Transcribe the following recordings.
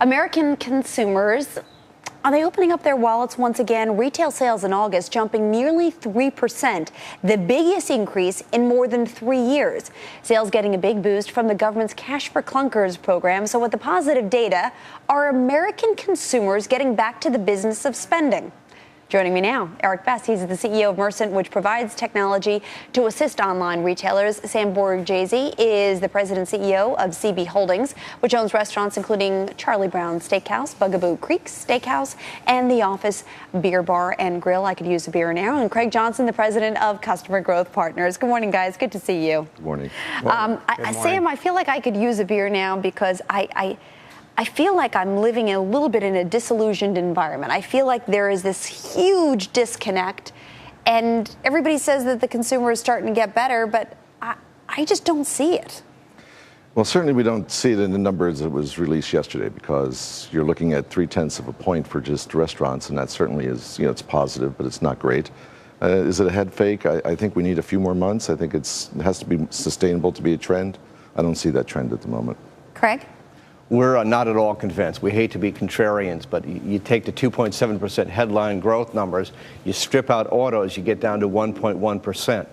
American consumers, are they opening up their wallets once again? Retail sales in August jumping nearly 3%, the biggest increase in more than 3 years. Sales getting a big boost from the government's Cash for Clunkers program. So with the positive data, are American consumers getting back to the business of spending? Joining me now, Eric Best. He's the CEO of Mercent, which provides technology to assist online retailers. Sam Borghese is the president and CEO of CB Holdings, which owns restaurants including Charlie Brown's Steakhouse, Bugaboo Creek's Steakhouse, and The Office Beer Bar and Grill. I could use a beer now. And Craig Johnson, the president of Customer Growth Partners. Good morning, guys. Good to see you. Good morning. Sam, I feel like I could use a beer now because I feel like I'm living a little bit in a disillusioned environment. I feel like there is this huge disconnect, and everybody says that the consumer is starting to get better, but I just don't see it. Well, certainly we don't see it in the numbers that was released yesterday, because you're looking at 0.3 of a point for just restaurants, and that certainly is, it's positive, but it's not great. Is it a head fake? I think we need a few more months. I think it has to be sustainable to be a trend. I don't see that trend at the moment. Craig? We're not at all convinced. We hate to be contrarians, but you take the 2.7% headline growth numbers, you strip out autos, you get down to 1.1%.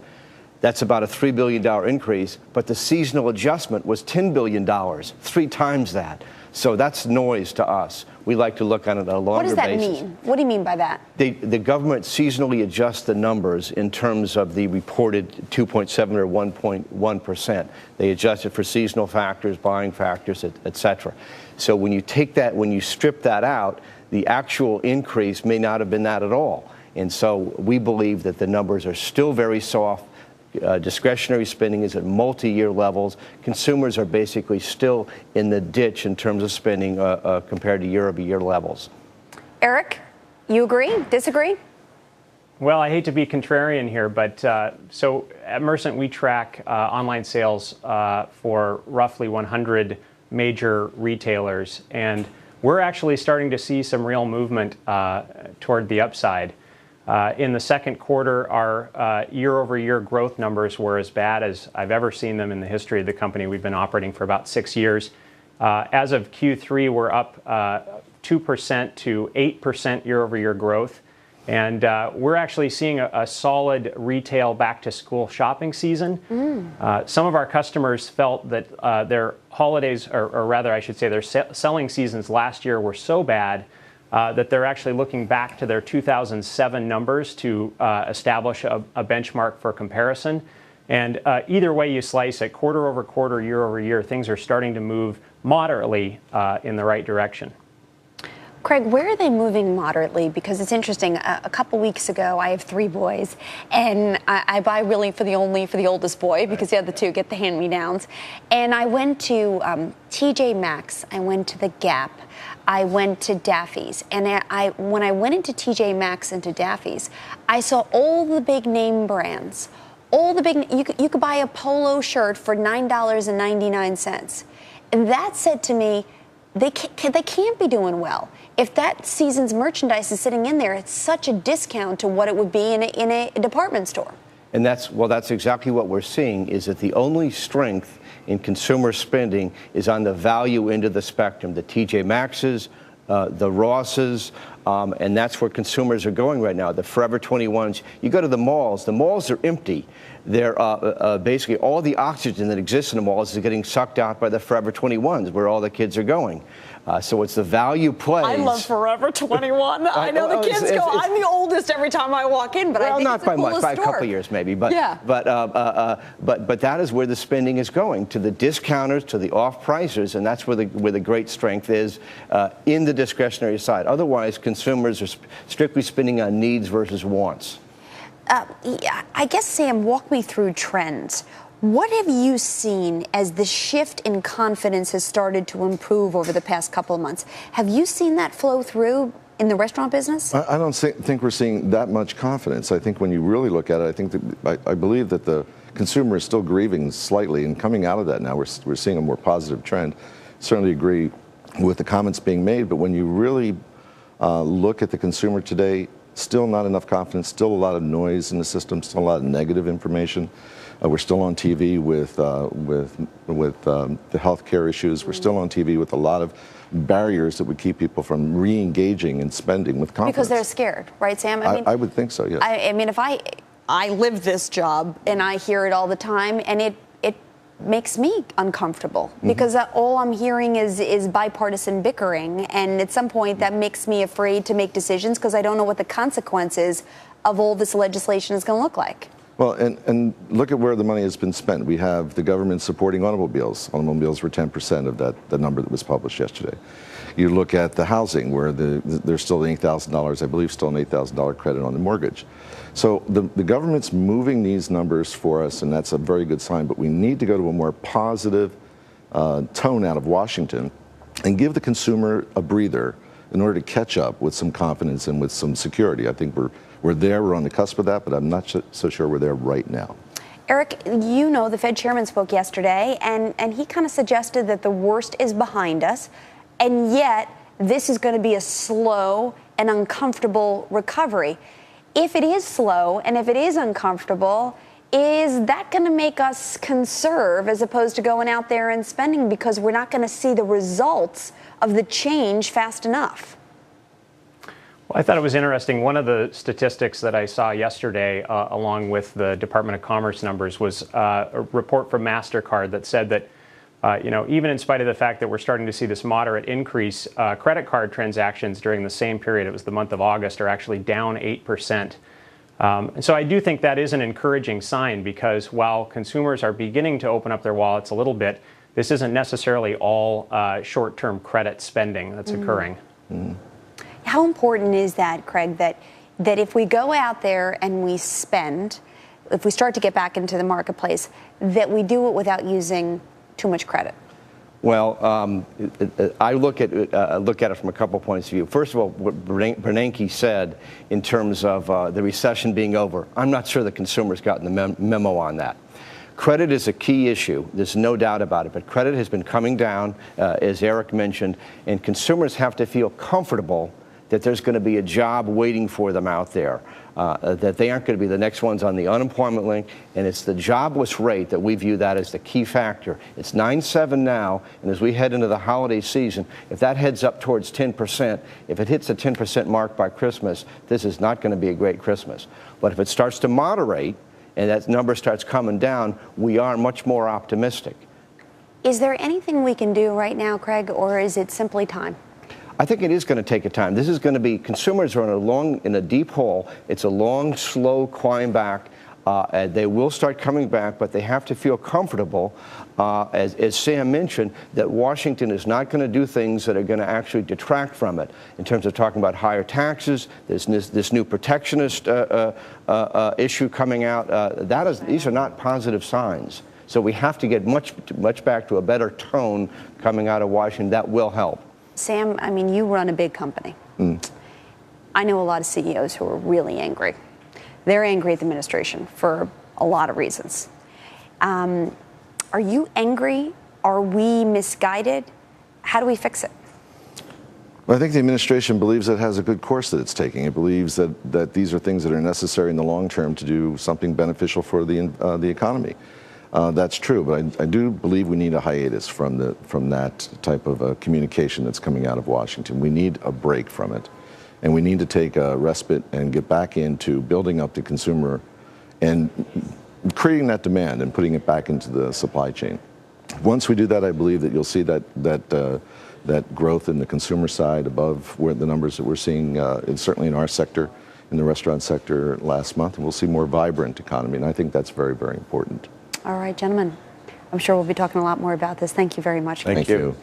That's about a $3 billion increase, but the seasonal adjustment was $10 billion, 3 times that. So that's noise to us. We like to look on it on a longer basis. What does that mean? What do you mean by that? The government seasonally adjusts the numbers in terms of the reported 2.7 or 1.1%. They adjust it for seasonal factors, buying factors, et cetera. So when you take that, when you strip that out, the actual increase may not have been that at all. And so we believe that the numbers are still very soft. Discretionary spending is at multi-year levels. Consumers are basically still in the ditch in terms of spending compared to year-over-year levels. Eric, you agree? Disagree? Well, I hate to be contrarian here, but so at Mercent we track online sales for roughly 100 major retailers, and we're actually starting to see some real movement toward the upside. In the second quarter, our year-over-year growth numbers were as bad as I've ever seen them in the history of the company. We've been operating for about 6 years. As of Q3, we're up 2% to 8% year-over-year growth. And we're actually seeing a solid retail back-to-school shopping season. Some of our customers felt that their holidays, or rather I should say their selling seasons last year were so bad that they're actually looking back to their 2007 numbers to establish a benchmark for comparison. And either way you slice it, quarter over quarter, year over year, things are starting to move moderately in the right direction. Craig, where are they moving moderately? Because it's interesting. A couple weeks ago, I have 3 boys, and I buy really for the oldest boy, because the other 2 get the hand-me-downs. And I went to TJ Maxx. I went to the Gap. I went to Daffy's, and when I went into TJ Maxx and to Daffy's, I saw all the big name brands, all the big. You could buy a polo shirt for $9.99, and that said to me, they can't be doing well. If that season's merchandise is sitting in there, it's such a discount to what it would be in a department store. And that's exactly what we're seeing, is that the only strength in consumer spending is on the value end of the spectrum, the TJ Maxx's, the Ross's, and that's where consumers are going right now. The Forever 21s. You go to the malls are empty. They're basically all the oxygen that exists in the malls is getting sucked out by the Forever 21s, where all the kids are going. So it's the value plays. I love Forever 21. I know the kids go. I'm the oldest every time I walk in, but I think not it's the by coolest much, by store. a couple of years maybe. But yeah. But that is where the spending is going, to the discounters, to the off-pricers, and that's where the great strength is in the discretionary side. Otherwise, consumers are strictly spending on needs versus wants. Yeah, I guess, Sam, walk me through trends. What have you seen as the shift in confidence has started to improve over the past couple of months? Have you seen that flow through in the restaurant business? I don't think we're seeing that much confidence. I think when you really look at it, I think that I believe that the consumer is still grieving slightly, and coming out of that now, we're seeing a more positive trend. Certainly agree with the comments being made, but when you really look at the consumer today, still not enough confidence, still a lot of noise in the system, still a lot of negative information. We're still on TV with the healthcare issues. We're still on TV with a lot of barriers that would keep people from re-engaging and spending with confidence. Because they're scared, right, Sam? I would think so, yes. I mean, if I live this job and I hear it all the time, and it makes me uncomfortable because all I'm hearing is bipartisan bickering, and at some point that makes me afraid to make decisions because I don't know what the consequences of all this legislation is going to look like. Well, and look at where the money has been spent. We have the government supporting automobiles. Automobiles were 10% of the number that was published yesterday. You look at the housing, where there's still $8,000, I believe, still an $8,000 credit on the mortgage. So the government's moving these numbers for us, and that's a very good sign. But we need to go to a more positive tone out of Washington and give the consumer a breather in order to catch up with some confidence and with some security. I think we're there, we're on the cusp of that, but I'm not so sure we're there right now. Eric, you know, the Fed chairman spoke yesterday, and he kind of suggested that the worst is behind us, and yet this is going to be a slow and uncomfortable recovery. If it is slow and if it is uncomfortable, is that going to make us conserve as opposed to going out there and spending because we're not going to see the results of the change fast enough? Well, I thought it was interesting. One of the statistics that I saw yesterday, along with the Department of Commerce numbers, was a report from MasterCard that said that, even in spite of the fact that we're starting to see this moderate increase, credit card transactions during the same period, it was the month of August, are actually down 8%. And so I do think that is an encouraging sign, because while consumers are beginning to open up their wallets a little bit, this isn't necessarily all short-term credit spending that's occurring. How important is that, Craig, that if we go out there and we spend, if we start to get back into the marketplace, that we do it without using too much credit? Well, I look at it from a couple points of view. First of all, what Bernanke said in terms of the recession being over, I'm not sure the consumer's gotten the memo on that. Credit is a key issue. There's no doubt about it. But credit has been coming down, as Eric mentioned, and consumers have to feel comfortable that there's going to be a job waiting for them out there, that they aren't going to be the next ones on the unemployment link, and it's the jobless rate that we view that as the key factor. It's 9.7 now, and as we head into the holiday season, if that heads up towards 10%, if it hits the 10% mark by Christmas, this is not going to be a great Christmas. But if it starts to moderate and that number starts coming down, we are much more optimistic. Is there anything we can do right now, Craig, or is it simply time? I think it is going to take a time. This is going to be, consumers are in a deep hole. It's a long, slow climb back. They will start coming back, but they have to feel comfortable, as Sam mentioned, that Washington is not going to do things that are going to actually detract from it in terms of talking about higher taxes. There's this new protectionist issue coming out. These are not positive signs. So we have to get much back to a better tone coming out of Washington. That will help. Sam, I mean, you run a big company. I know a lot of CEOs who are really angry. They're angry at the administration for a lot of reasons. Are you angry? Are we misguided? How do we fix it? Well, I think the administration believes it has a good course that it's taking. It believes that these are things that are necessary in the long term to do something beneficial for the economy. That's true, but I do believe we need a hiatus from that type of communication that's coming out of Washington. We need a break from it, and we need to take a respite and get back into building up the consumer and creating that demand and putting it back into the supply chain. Once we do that, I believe that you'll see that growth in the consumer side above where the numbers that we're seeing, certainly in our sector, in the restaurant sector last month, and we'll see more vibrant economy, and I think that's very, very important. All right, gentlemen. I'm sure we'll be talking a lot more about this. Thank you very much. Thank you.